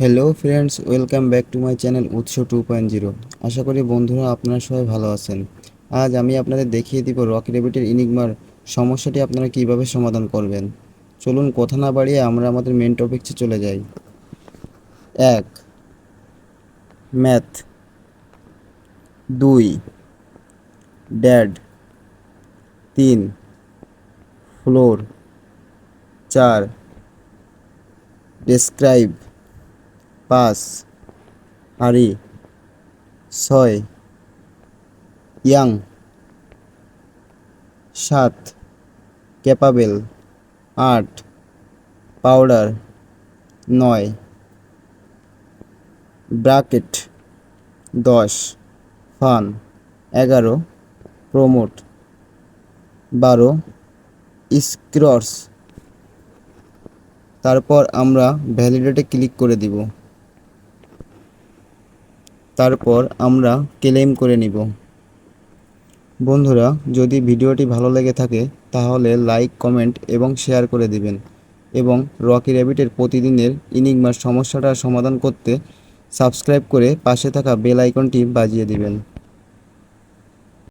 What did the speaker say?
Hello friends, welcome back to my channel উৎস 2.0। আশা করি বন্ধুরা আপনারা সবাই ভালো আছেন। আজ আমি আপনাদের দেখিয়ে দিব রকি র্যাবিটের ইনিগমার সমস্যাটি আপনারা কিভাবে সমাধান করবেন। চলুন কথা না বাড়িয়ে আমরা আমাদের মেন টপিকসে চলে যাই। 1. ম্যাথ। 2. ড্যাড। 3. ফ্লোর। 4. ডেসক্রাইব। 5. হারি। 6. Young. 7. Capable. 8. Powder. 9. Bracket. 10. Fun. 11. Promote. 12. স্ক্রস। তারপর আমরা ভ্যালিডেটে ক্লিক করে দিব। তারপর আমরা ক্লেম করে নিব। বন্ধুরা, যদি ভিডিওটি ভালো লেগে থাকে তাহলে লাইক, কমেন্ট এবং শেয়ার করে দিবেন এবং রকি র্যাবিটের প্রতিদিনের ইনিগমার সমস্যাটার সমাধান করতে সাবস্ক্রাইব করে পাশে থাকা বেল আইকনটি বাজিয়ে দিবেন।